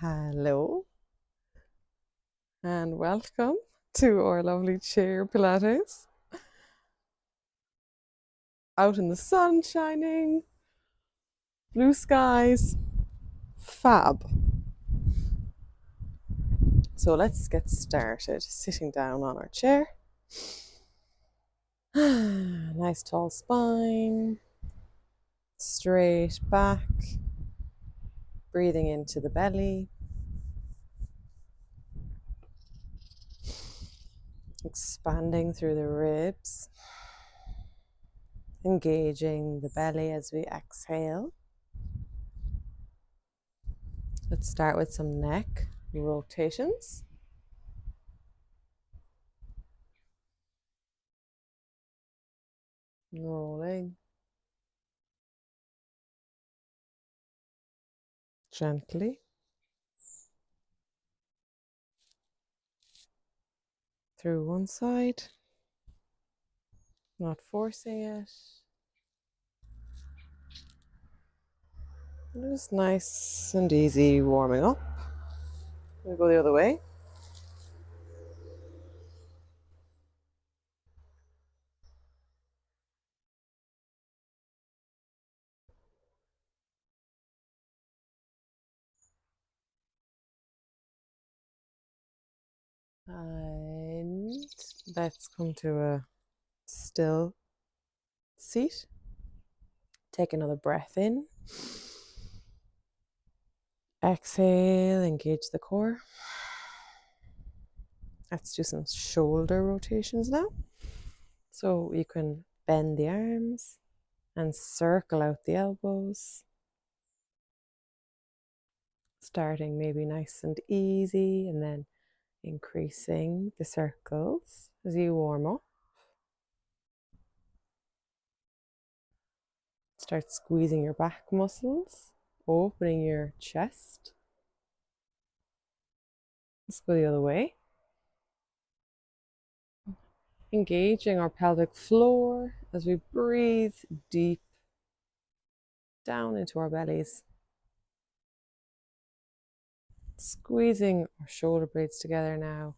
Hello and welcome to our lovely chair Pilates. Out in the sun shining, blue skies, fab. So let's get started. Sitting down on our chair. Nice tall spine, straight back, breathing into the belly. Expanding through the ribs, engaging the belly as we exhale. Let's start with some neck rotations. Rolling gently through one side, not forcing it. Just nice and easy warming up. We'll go the other way. And let's come to a still seat. Take another breath in. Exhale, engage the core. Let's do some shoulder rotations now. So you can bend the arms and circle out the elbows. Starting maybe nice and easy and then increasing the circles as you warm up. Start squeezing your back muscles, opening your chest. Let's go the other way. Engaging our pelvic floor as we breathe deep down into our bellies. Squeezing our shoulder blades together now.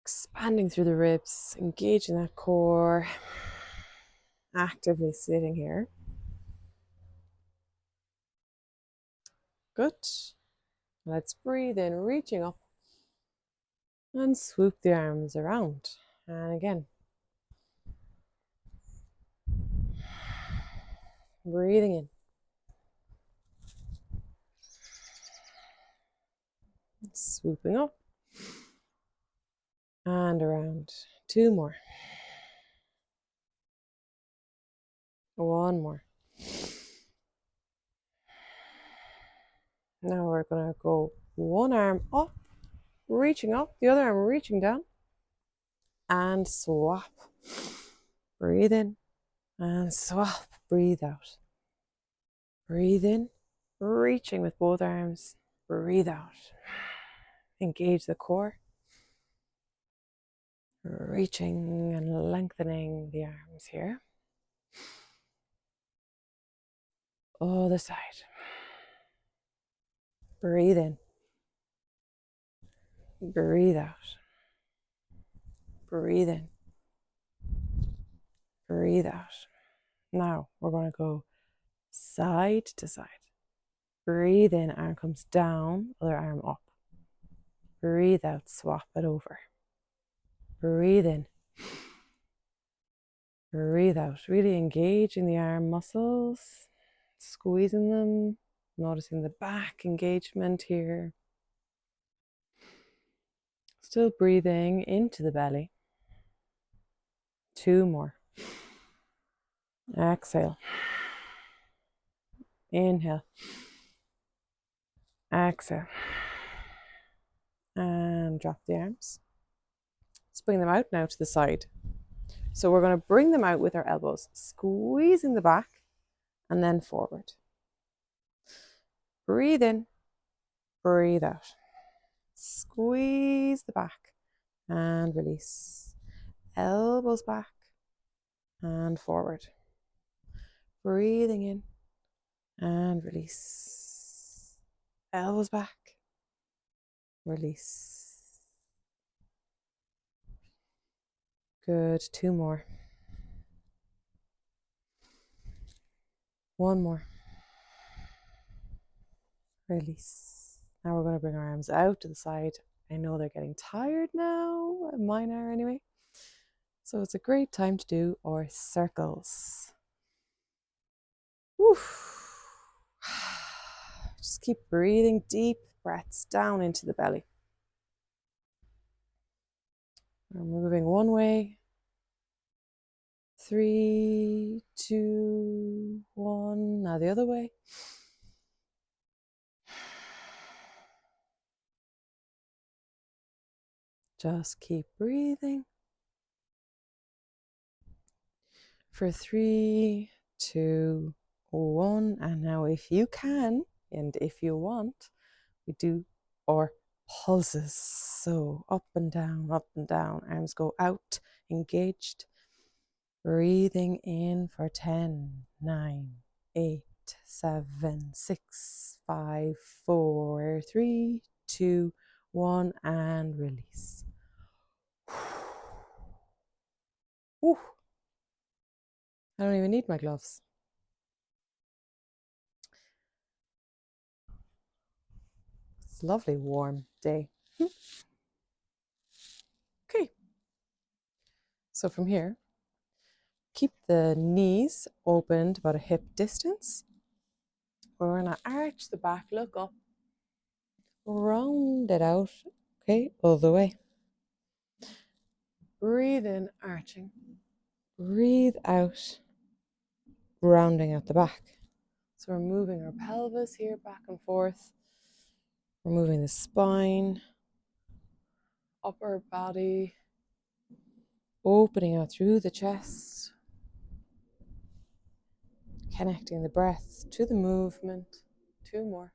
Expanding through the ribs, engaging that core. Actively sitting here. Good. Let's breathe in, reaching up and swoop the arms around. And again, breathing in. Swooping up and around. Two more. One more. Now we're going to go one arm up, reaching up, the other arm reaching down, and swap. Breathe in and swap. Breathe out. Breathe in, reaching with both arms. Breathe out. Engage the core. Reaching and lengthening the arms here. Other side. Breathe in. Breathe out. Breathe in. Breathe out. Now we're going to go side to side. Breathe in, arm comes down, other arm up. Breathe out, swap it over. Breathe in. Breathe out, really engaging the arm muscles, squeezing them, noticing the back engagement here. Still breathing into the belly. Two more. Exhale. Inhale. Exhale. And drop the arms. Let's bring them out now to the side. So we're going to bring them out with our elbows, squeezing the back and then forward. Breathe in, breathe out. Squeeze the back and release. Elbows back and forward. Breathing in and release. elbows back, release. Good, 2 more. 1 more. Release. Now we're going to bring our arms out to the side. I know they're getting tired now, mine are anyway. So it's a great time to do our circles. Woo. Just keep breathing deep breaths down into the belly. We're moving one way. 3, 2, 1. Now the other way. Just keep breathing. For 3, 2, 1. And now if you can, and if you want, we do our pulses. So up and down, arms go out, engaged. Breathing in for 10, 9, 8, 7, 6, 5, 4, 3, 2, 1, and release. Whew. I don't even need my gloves. It's a lovely warm day. Okay. So from here, keep the knees opened about a hip distance. We're going to arch the back, look up, round it out. Okay, all the way. Breathe in, arching. Breathe out, rounding out the back. So we're moving our pelvis here back and forth. We're moving the spine, upper body, opening out through the chest, connecting the breath to the movement. 2 more.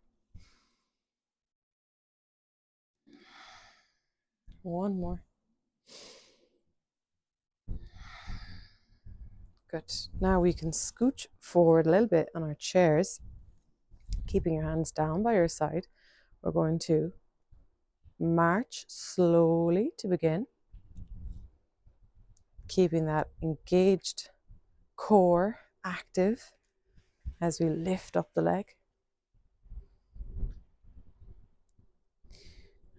1 more. Good. Now we can scooch forward a little bit on our chairs, keeping your hands down by your side. We're going to march slowly to begin, keeping that engaged core active as we lift up the leg.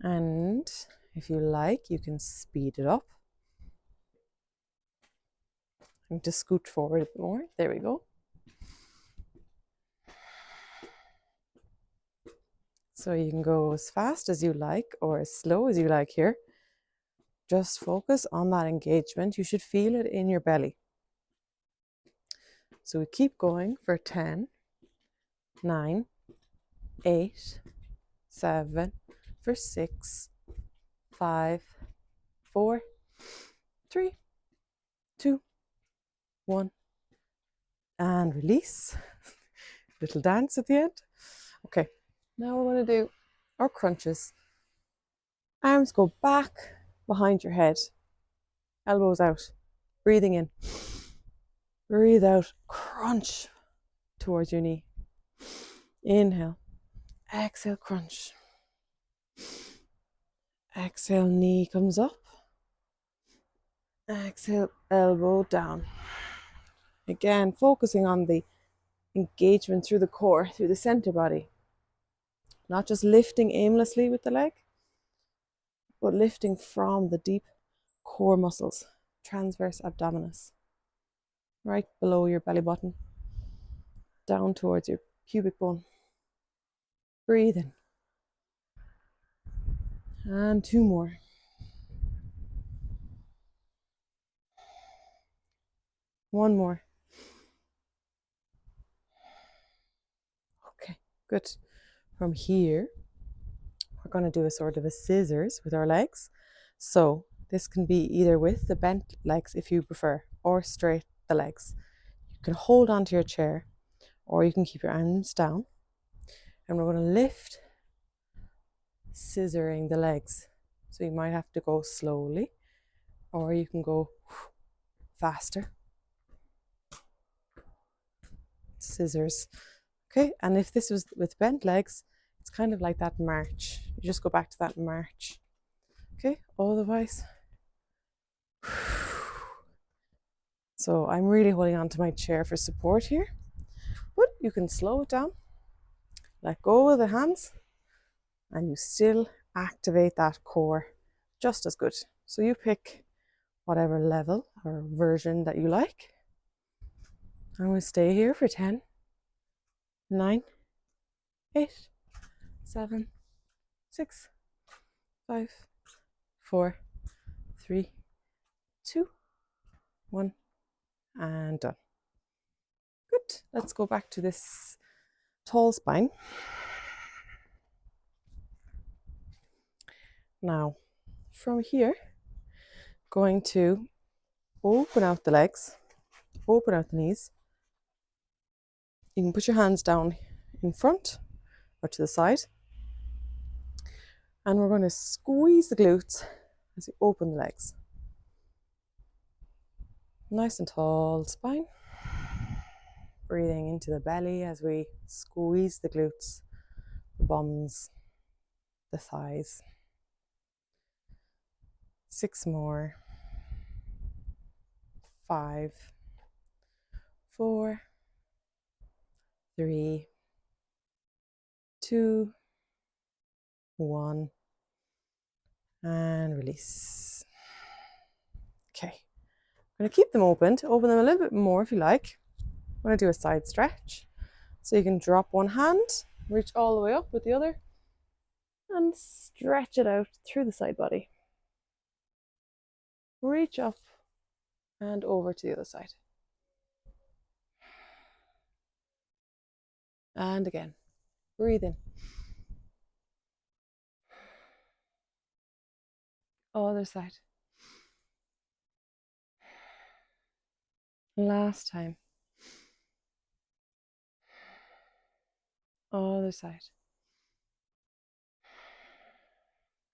And if you like, you can speed it up. And just scoot forward a bit more. There we go. So you can go as fast as you like or as slow as you like here. Just focus on that engagement. You should feel it in your belly. So we keep going for 10, 9, 8, 7, for 6, 5, 4, 3, 2, 1. And release. Little dance at the end. Okay, now we're going to do our crunches. Arms go back behind your head. Elbows out. Breathing in. Breathe out. Crunch towards your knee. Inhale. Exhale, crunch. Exhale, knee comes up. Exhale, elbow down. Again, focusing on the engagement through the core, through the center body. Not just lifting aimlessly with the leg, but lifting from the deep core muscles, transverse abdominis, right below your belly button, down towards your pubic bone. Breathe in. And 2 more. 1 more. Okay, good. From here, we're going to do a sort of a scissors with our legs. So this can be either with the bent legs if you prefer, or straight the legs. You can hold onto your chair, or you can keep your arms down. And we're going to lift, scissoring the legs. So you might have to go slowly, or you can go faster. Scissors. Okay, and if this was with bent legs, It's kind of like that march. You just go back to that march. Okay, otherwise. So I'm really holding on to my chair for support here, but you can slow it down, let go of the hands, and you still activate that core just as good. So you pick whatever level or version that you like. I'm going to stay here for 10, 9, 8, 7, 6, 5, 4, 3, 2, 1, and done. Good. Let's go back to this tall spine. Now, from here, going to open out the legs, open out the knees. You can put your hands down in front or to the side. And we're going to squeeze the glutes as we open the legs. Nice and tall spine. Breathing into the belly as we squeeze the glutes, the bums, the thighs. 6 more. 5, 4, 3, 2, 1, and release. Okay, I'm going to keep them opened. Open them a little bit more if you like. I'm going to do a side stretch. So you can drop one hand, reach all the way up with the other, and stretch it out through the side body. Reach up and over to the other side. And again, breathe in. Other side. Last time. Other side.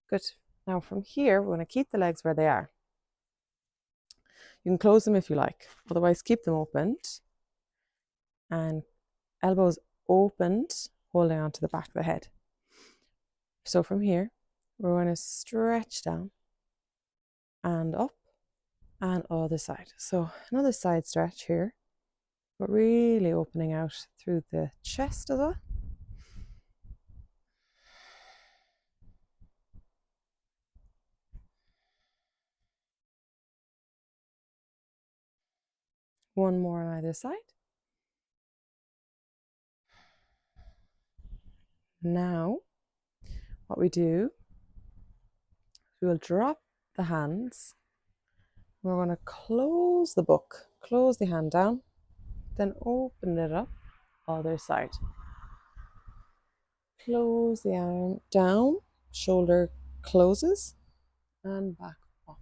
Good. Now from here, we're going to keep the legs where they are. You can close them if you like. Otherwise, keep them opened. And elbows opened, holding on to the back of the head. So from here, we're going to stretch down and up and other side. So another side stretch here, but really opening out through the chest as well. One more on either side. Now, what we do, we will drop the hands. We're going to close the book, close the hand down, then open it up, other side. Close the arm down, shoulder closes, and back up.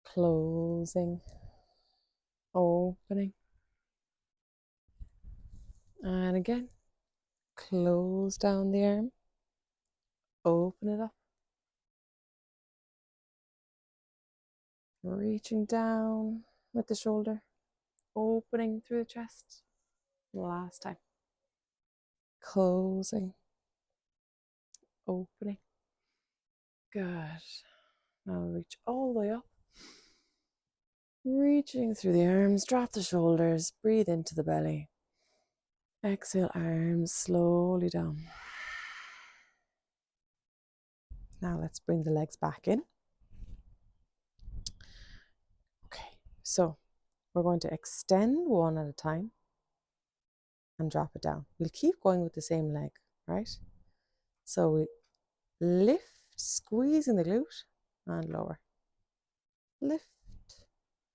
Closing, opening, and again, close down the arm, open it up, reaching down with the shoulder, opening through the chest. Last time. Closing, opening. Good. Now reach all the way up. Reaching through the arms, drop the shoulders, breathe into the belly. Exhale, arms slowly down. Now let's bring the legs back in. Okay, so we're going to extend one at a time and drop it down. We'll keep going with the same leg, right? So we lift, squeezing the glute and lower. Lift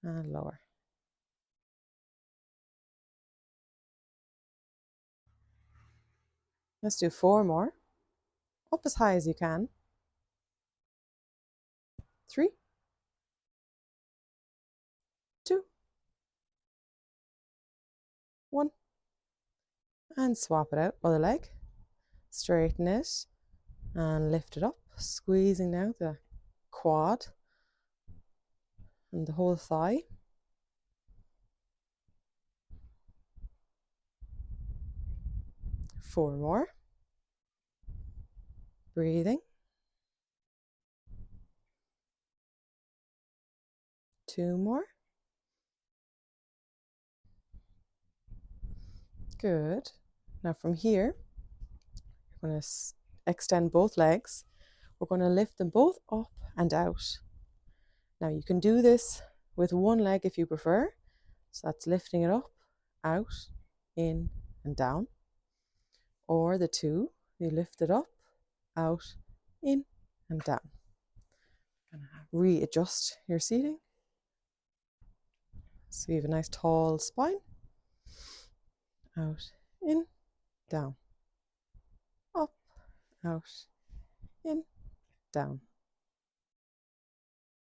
and lower. Let's do 4 more. Up as high as you can. 3, 2, 1. And swap it out, other leg. Straighten it and lift it up, squeezing now the quad and the whole thigh. 4 more. Breathing. 2 more. Good. Now from here, you're going to extend both legs. We're going to lift them both up and out. Now you can do this with one leg if you prefer. So that's lifting it up, out, in and down. Or the two, you lift it up, out, in and down. Readjust your seating. So you have a nice tall spine. Out, in, down. Up, out, in, down.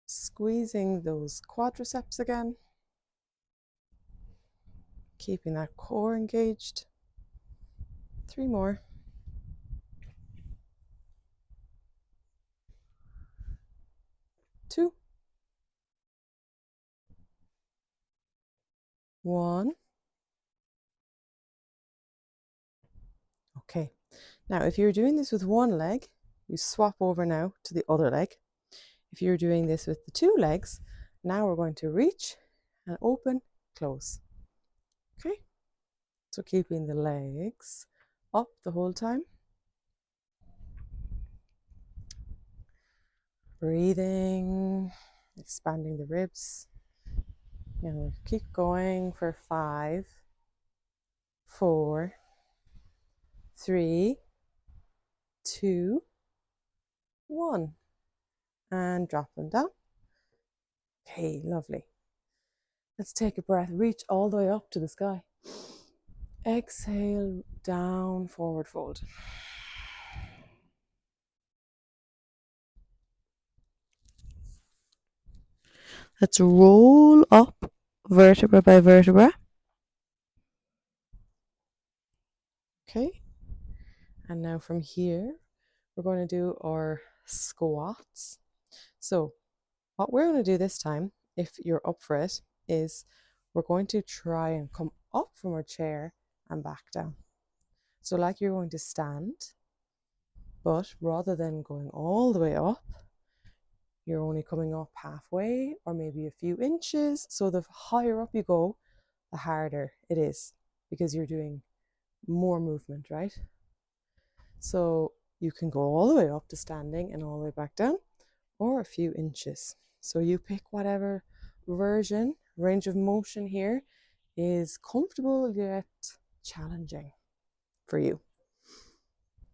Squeezing those quadriceps again. Keeping that core engaged. 3 more. 2. 1. Okay. Now, if you're doing this with one leg, you swap over now to the other leg. If you're doing this with the 2 legs, now we're going to reach and open, close. Okay? So keeping the legs up the whole time. Breathing, expanding the ribs. And we'll keep going for 5, 4, 3, 2, 1. And drop them down. Okay, lovely. Let's take a breath. Reach all the way up to the sky. Exhale, down, forward fold. Let's roll up vertebra by vertebra. Okay. And now from here, we're going to do our squats. So what we're going to do this time, if you're up for it, is we're going to try and come up from our chair and back down. So like you're going to stand, but rather than going all the way up, you're only coming up halfway or maybe a few inches. So the higher up you go, the harder it is because you're doing more movement, right? So you can go all the way up to standing and all the way back down, or a few inches. So you pick whatever range of motion here is comfortable yet challenging for you.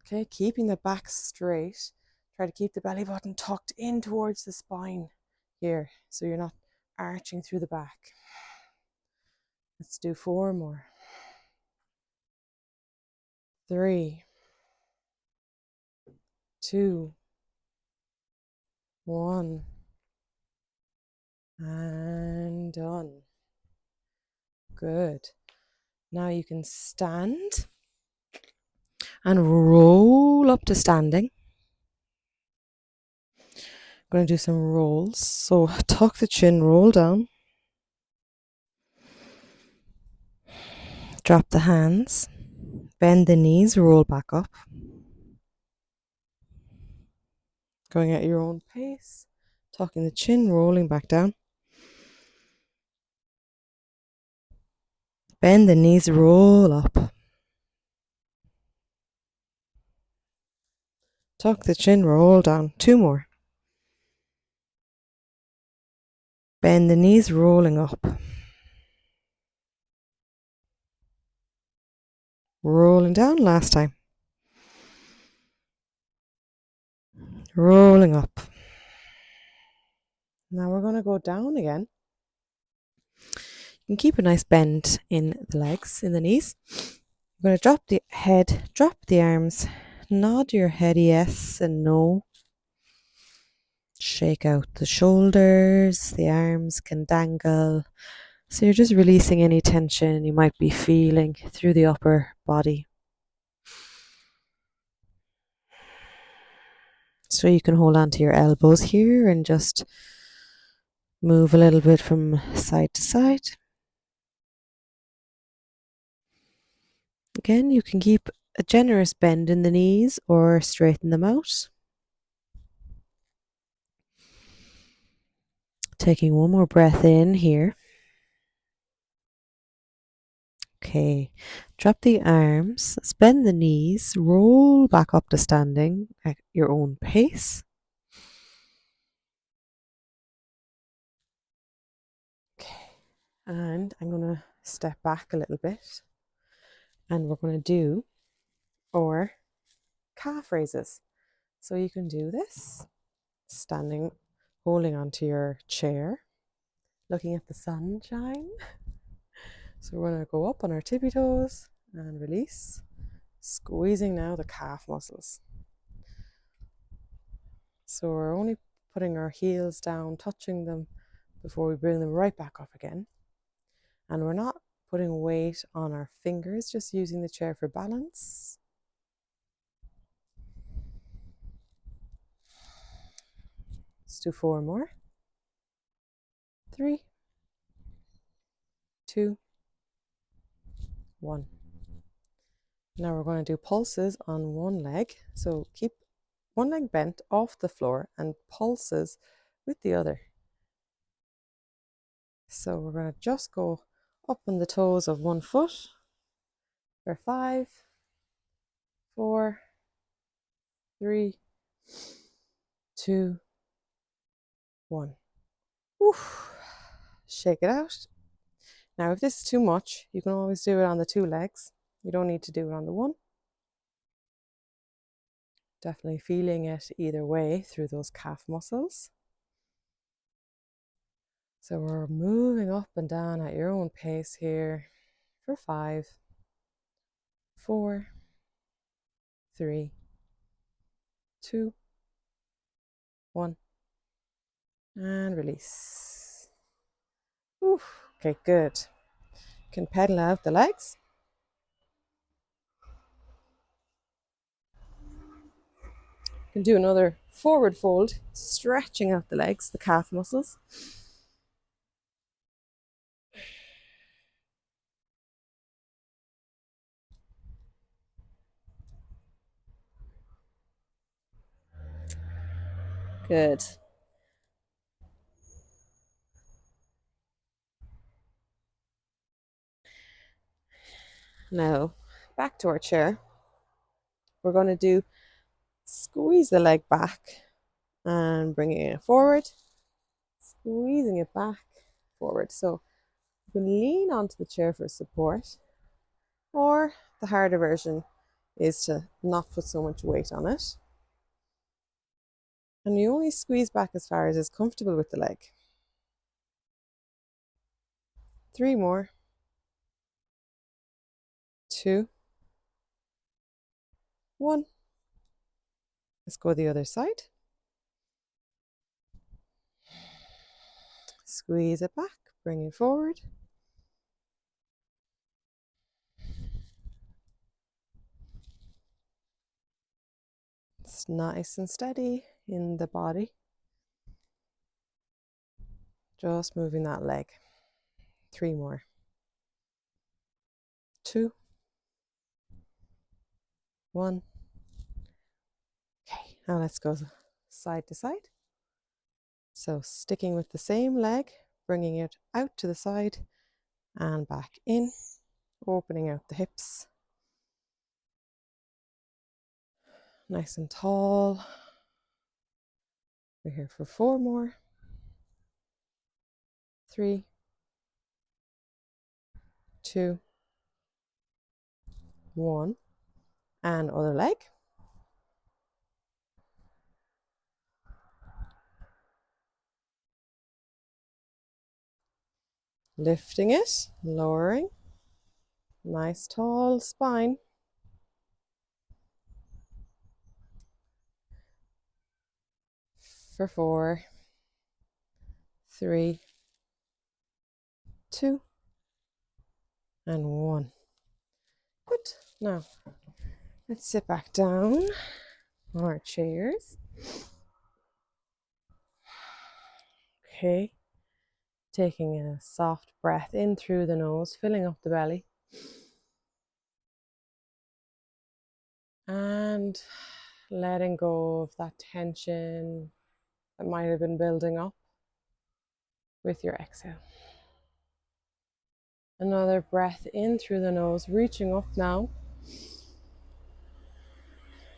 Okay, keeping the back straight. Try to keep the belly button tucked in towards the spine here, so you're not arching through the back. Let's do 4 more. 3, 2, 1. And done. Good. Now you can stand and roll up to standing. I'm going to do some rolls. So tuck the chin, roll down. Drop the hands. Bend the knees, roll back up. Going at your own pace. Tucking the chin, rolling back down. Bend the knees, roll up. Tuck the chin, roll down. 2 more. Bend the knees, rolling up. Rolling down, last time. Rolling up. Now we're going to go down again. You can keep a nice bend in the legs, in the knees. You're going to drop the head, drop the arms, nod your head yes and no. Shake out the shoulders, the arms can dangle. So you're just releasing any tension you might be feeling through the upper body. So you can hold on to your elbows here and just move a little bit from side to side. Again, you can keep a generous bend in the knees or straighten them out. Taking one more breath in here. Okay, drop the arms, bend the knees, roll back up to standing at your own pace. Okay, and I'm going to step back a little bit and we're going to do our calf raises. So you can do this standing, holding onto your chair, looking at the sunshine. So we're going to go up on our tippy toes and release, squeezing now the calf muscles. So we're only putting our heels down, touching them before we bring them right back up again. And we're not putting weight on our fingers, just using the chair for balance. Let's do 4 more. 3, 2, 1. Now we're going to do pulses on one leg. So keep one leg bent off the floor and pulses with the other. So we're going to just go up on the toes of one foot for 5, 4, 3, 2, 1. Oof. Shake it out. Now, if this is too much, you can always do it on the 2 legs. You don't need to do it on the 1. Definitely feeling it either way through those calf muscles. So we're moving up and down at your own pace here for 5, 4, 3, 2, 1, and release. Oof. Okay, good. You can pedal out the legs. You can do another forward fold, stretching out the legs, the calf muscles. Good. Now, back to our chair. We're going to do squeeze the leg back and bringing it forward, squeezing it back, forward. So you can lean onto the chair for support, or the harder version is to not put so much weight on it. And you only squeeze back as far as is comfortable with the leg. 3 more. 2, 1. Let's go the other side. Squeeze it back, bring it forward. It's nice and steady in the body. Just moving that leg. 3 more. 2, 1. Okay, now let's go side to side. So sticking with the same leg, bringing it out to the side and back in, opening out the hips. Nice and tall. We're here for 4 more. 3, 2, 1. And other leg. Lifting it, lowering. Nice tall spine. For 4, 3, 2, and 1. Good. Now, let's sit back down on our chairs. Okay. Taking a soft breath in through the nose, filling up the belly. And letting go of that tension that might have been building up with your exhale. Another breath in through the nose, reaching up now.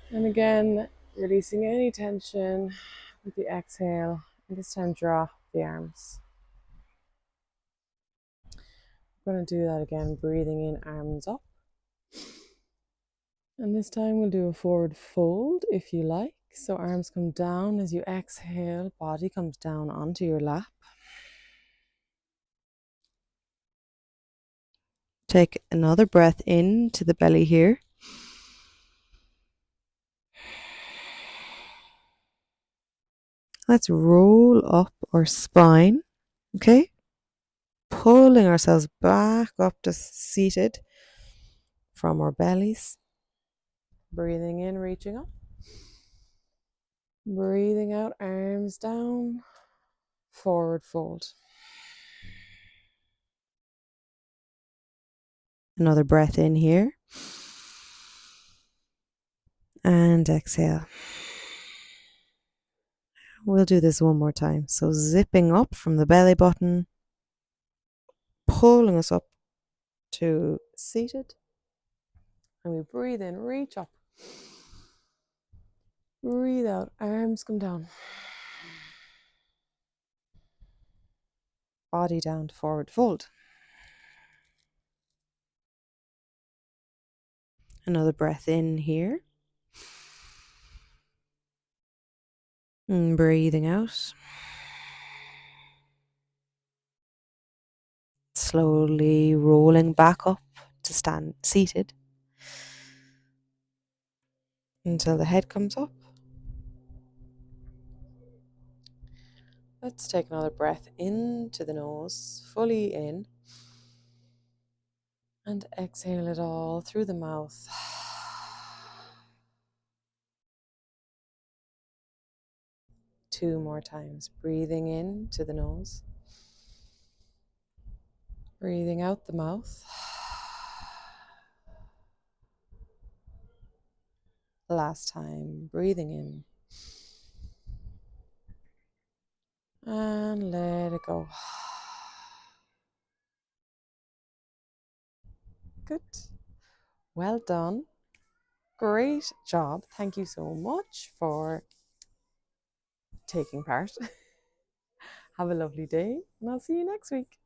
And again, releasing any tension with the exhale. And this time, drop the arms. I'm going to do that again, breathing in, arms up. And this time we'll do a forward fold if you like. So arms come down as you exhale, body comes down onto your lap. Take another breath into the belly here. Let's roll up our spine, okay? Pulling ourselves back up to seated from our bellies. Breathing in, reaching up. Breathing out, arms down, forward fold. Another breath in here. And exhale. We'll do this one more time. So zipping up from the belly button, pulling us up to seated. And we breathe in, reach up. Breathe out, arms come down. Body down to forward fold. Another breath in here. And breathing out. Slowly rolling back up to stand seated until the head comes up. Let's take another breath into the nose, fully in. And exhale it all through the mouth. Two more times. Breathing in to the nose. Breathing out the mouth. Last time. Breathing in. And let it go. Good. Well done. Great job. Thank you so much for taking part. Have a lovely day, and I'll see you next week.